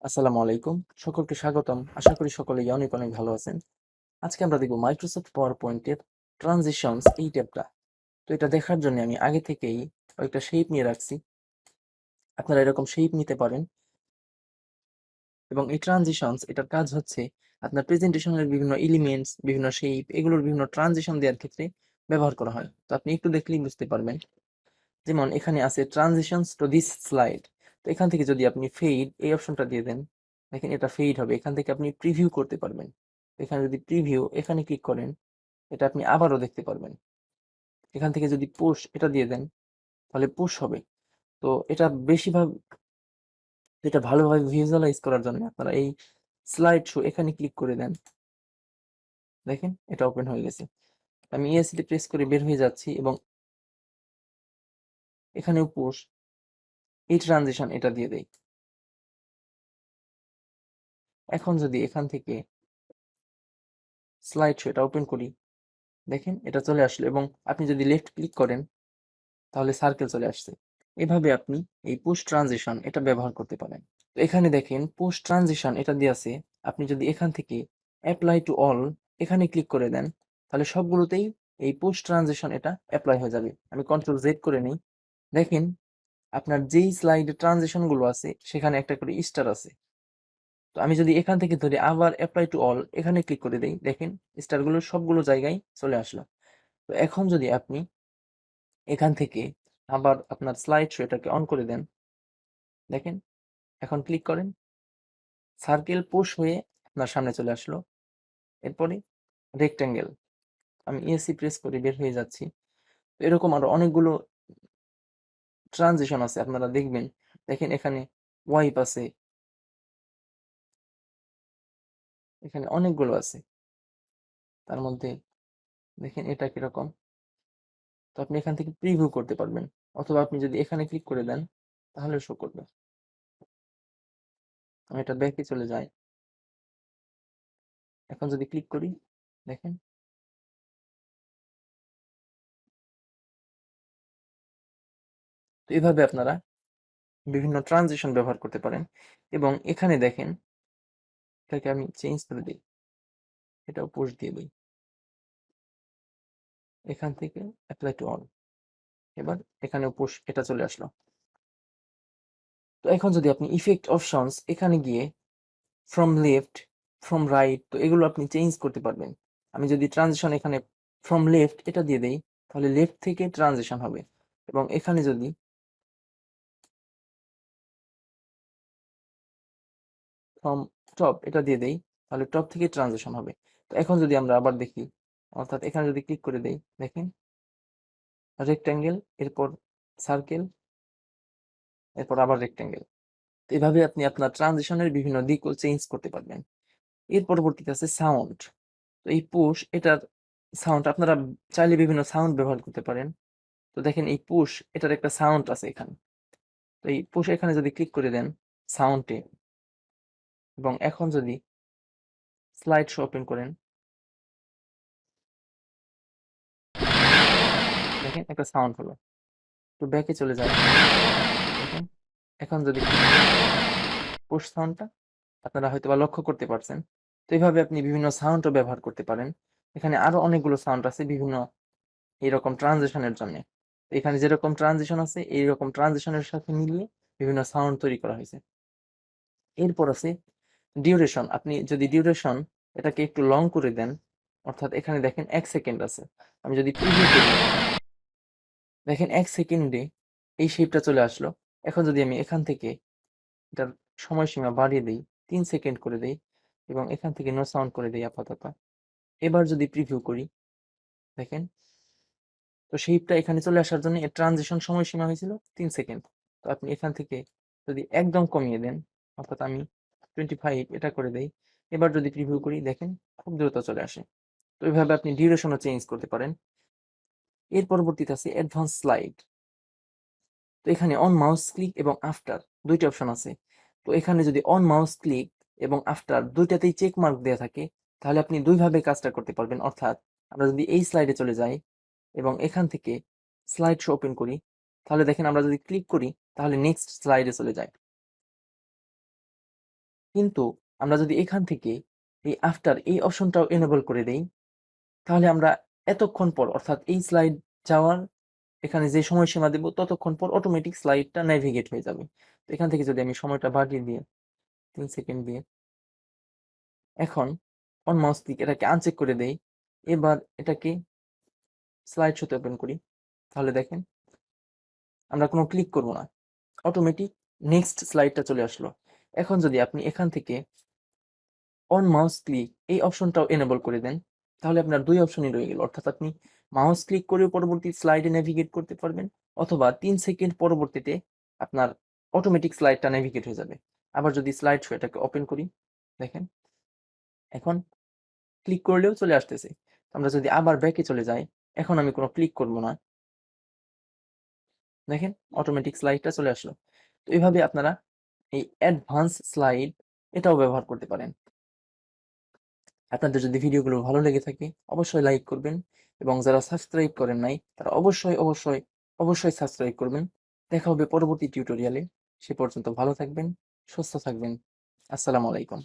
আসসালামু আলাইকুম। সকলকে স্বাগতম। আশা করি সকলেই অনেক অনেক ভালো আছেন। আজকে আমরা দেখব মাইক্রোসফট পাওয়ার পয়েন্টের ট্রানজিশনস এই ট্যাবটা। তো এটা দেখার জন্য আমি আগে থেকেই কয়েকটা শেপ নিয়ে রাখছি। আপনারা এরকম শেপ নিতে পারেন এবং এই ট্রানজিশনস এটার কাজ হচ্ছে আপনার প্রেজেন্টেশনের বিভিন্ন এলিমেন্টস, বিভিন্ন শেপ এগুলোর বিভিন্ন ট্রানজিশন দেওয়ার ক্ষেত্রে ব্যবহার করা হয়। তো আপনি একটু দেখলেই বুঝতে পারবেন। যেমন এখানে আছে ট্রানজিশনস টু দিস স্লাইড। তো এখান থেকে যদি আপনি ফেড এই অপশনটা দিয়ে দেন, দেখেন এটা ফেড হবে। এখান থেকে আপনি প্রিভিউ করতে পারবেন। এখানে যদি প্রিভিউ এখানে ক্লিক করেন, এটা আপনি আবারও দেখতে পারবেন। এখান থেকে যদি পুশ এটা দিয়ে দেন, তাহলে পুশ হবে। তো এটা ভালোভাবে ভিজুয়ালাইজ করার জন্য আপনারা এই স্লাইড শো এখানে ক্লিক করে দেন। দেখেন এটা ওপেন হয়ে গেছে। আমি ESC প্রেস করে বের হয়ে যাচ্ছি এবং এখানেও পুশ এই ট্রানজিশন এটা দিয়ে দেই। এখন যদি এখান থেকে স্লাইড শো এটা ওপেন করি, দেখেন এটা চলে আসলো এবং আপনি যদি লেফট ক্লিক করেন তাহলে সার্কেল চলে আসছে। এভাবে আপনি এই পুশ ট্রানজিশন এটা ব্যবহার করতে পারেন। তো এখানে দেখেন পুশ ট্রানজিশন এটা দিয়ে আছে। আপনি যদি এখান থেকে অ্যাপ্লাই টু অল এখানে ক্লিক করে দেন, তাহলে সবগুলোতেই এই পুশ ট্রানজিশন এটা অ্যাপ্লাই হয়ে যাবে। আমি কন্ট্রোল জেড করে নিই। দেখেন আপনার যেই স্লাইডে ট্রানজিশন গুলো আছে সেখানে একটা করে স্টার আছে। তো আমি যদি এখান থেকে ধরে আবার অ্যাপ্লাই টু অল এখানে ক্লিক করে দেই, দেখেন স্টারগুলো সবগুলো জায়গায় চলে আসলো। তো এখন যদি আপনি এখান থেকে আবার আপনার স্লাইড শো এটাকে অন করে দেন, দেখেন এখন ক্লিক করেন, সার্কেল পুশ হয়ে আপনার সামনে চলে আসলো। এরপরে রেক্ট্যাঙ্গেল, আমি ESC প্রেস করে বের হয়ে যাচ্ছি। তো এরকম আরো অনেকগুলো ট্রানজিশন আছে আপনারা দেখবেন। দেখেন এখানে ওয়াইপ আছে, এখানে অনেকগুলো আছে। তার মধ্যে দেখেন এটা কিরকম। তো আপনি এখান থেকে প্রিভিউ করতে পারবেন, অথবা আপনি যদি এখানে ক্লিক করে দেন তাহলে শো করবে। আমি এটা ব্যাকে চলে যাই। এখন যদি ক্লিক করি, দেখেন তো এভাবে আপনারা বিভিন্ন ট্রানজিশন ব্যবহার করতে পারেন। এবং এখানে দেখেন এটাকে আমি চেঞ্জ করে দিই, এটাও পুশ দিয়ে দিই। এখান থেকে অ্যাপ্লাই টু অল, এবার এখানেও পুশ এটা চলে আসলো। তো এখন যদি আপনি ইফেক্ট অপশনস এখানে গিয়ে ফ্রম লেফট, ফ্রম রাইট, তো এগুলো আপনি চেঞ্জ করতে পারবেন। আমি যদি ট্রানজিশন এখানে ফ্রম লেফট এটা দিয়ে দেই, তাহলে লেফট থেকে ট্রানজিশন হবে। এবং এখানে যদি ফ্রম টপ এটা দিয়ে দেই, তাহলে টপ থেকে ট্রানজিশন হবে। তো এখন যদি আমরা আবার দেখি, অর্থাৎ এখানে যদি ক্লিক করে দেই, দেখেন রেক্ট্যাঙ্গেল, এরপর সার্কেল, এরপর আবার রেক্ট্যাঙ্গেল। তো এভাবে আপনি আপনার ট্রানজিশনের বিভিন্ন দিকও চেঞ্জ করতে পারবেন। এর পরবর্তীতে আছে সাউন্ড। তো এই পুশ এটার সাউন্ড আপনারা চাইলে বিভিন্ন সাউন্ড ব্যবহার করতে পারেন। তো দেখেন এই পুশ এটার একটা সাউন্ড আছে এখানে। তো এই পুশ এখানে যদি ক্লিক করে দেন সাউন্ডে, এবং এখন যদি স্লাইড শো ওপেন করেন, দেখেন একটা সাউন্ড হলো। তো ব্যাকে চলে যায়, দেখেন এখন যদি পুশ সাউন্ডটা আপনারা হয়তোবা লক্ষ্য করতে পারছেন। তো এইভাবে আপনি বিভিন্ন সাউন্ডও ব্যবহার করতে পারেন। এখানে আরো অনেকগুলো সাউন্ড আছে বিভিন্ন এইরকম ট্রানজিশনের জন্য। এখানে যেরকম ট্রানজিশন আছে এইরকম ট্রানজিশনের সাথে মিলিয়ে বিভিন্ন সাউন্ড তৈরি করা হয়েছে। এরপর আছে ডিউরেশন। আপনি যদি ডিউরেশন এটাকে একটু লং করে দেন, অর্থাৎ এখানে দেখেন 1 সেকেন্ড আছে। আমি যদি প্রিভিউ করি, দেখেন 1 সেকেন্ডে এই শেপটা চলে আসলো। এখন যদি আমি এখান থেকে এটার সময়সীমা বাড়িয়ে দেই, 3 সেকেন্ড করে দেই এবং এখান থেকে নো সাউন্ড করে দেই আপাতত। এবার যদি প্রিভিউ করি, দেখেন তো শেপটা এখানে চলে আসার জন্য এর ট্রানজিশন সময়সীমা হয়েছিল 3 সেকেন্ড। তো আপনি এখান থেকে যদি একদম কমিয়ে দেন, অর্থাৎ আমি 25 এটা করে দেই, এবার যদি প্রিভিউ করি, দেখেন খুব দ্রুত চলে আসে। তো এইভাবে আপনি ডিউরেশনও চেঞ্জ করতে পারেন। এর পরবর্তীতে আছে অ্যাডভান্স স্লাইড। তো এখানে অন মাউস ক্লিক এবং আফটার দুইটা অপশন আছে। তো এখানে যদি অন মাউস ক্লিক এবং আফটার দুইটাতেই চেক মার্ক দেওয়া থাকে, তাহলে আপনি দুইভাবে কাজটা করতে পারবেন। অর্থাৎ আমরা যদি এই স্লাইডে চলে যাই এবং এখান থেকে স্লাইড শো ওপেন করি, তাহলে দেখেন আমরা যদি ক্লিক করি তাহলে নেক্সট স্লাইডে চলে যায়। কিন্তু আমরা যদি এখান থেকে এই আফটার এই অপশনটাও এনেবল করে দেই, তাহলে আমরা এতক্ষণ পর অর্থাৎ এই স্লাইড যাওয়ার এখানে যে সময়সীমা দেব ততক্ষণ পর অটোমেটিক স্লাইডটা নেভিগেট হয়ে যাবে। তো এখান থেকে যদি আমি সময়টা বাড়িয়ে দিয়ে 3 সেকেন্ড দিয়ে এখন অন মাউস ক্লিক এটাকে আনচেক করে দেই। এবার এটাকে স্লাইড শোতে ওপেন করি। তাহলে দেখেন আমরা কোনো ক্লিক করব না। অটোমেটিক নেক্সট স্লাইডটা চলে আসলো। এখন যদি আপনি এখান থেকে অন মাউস ক্লিক এই অপশনটাও এনেবল করে দেন, তাহলে আপনার 2 অপশনই রয়ে গেল। অর্থাৎ আপনি মাউস ক্লিক করে পরবর্তী স্লাইডে নেভিগেট করতে পারবেন, অথবা 3 সেকেন্ড পরবর্তীতে আপনার অটোমেটিক স্লাইডটা নেভিগেট হয়ে যাবে। আবার যদি স্লাইড শো এটাকে ওপেন করি, দেখেন এখন ক্লিক করলেও চলে আসতেছে। আমরা যদি আবার ব্যাকে চলে যাই, এখন আমি কোনো ক্লিক করব না। দেখেন অটোমেটিক স্লাইডটা চলে আসলো। তো এইভাবে আপনারা এই অ্যাডভান্স স্লাইড এটাও ব্যবহার করতে পারেন। আপনাদের যদি ভিডিওগুলো ভালো লেগে থাকে অবশ্যই লাইক করবেন, এবং যারা সাবস্ক্রাইব করেন নাই তারা অবশ্যই সাবস্ক্রাইব করবেন। দেখা হবে পরবর্তী টিউটোরিয়ালে। সে পর্যন্ত ভালো থাকবেন, সুস্থ থাকবেন। আসসালামু আলাইকুম।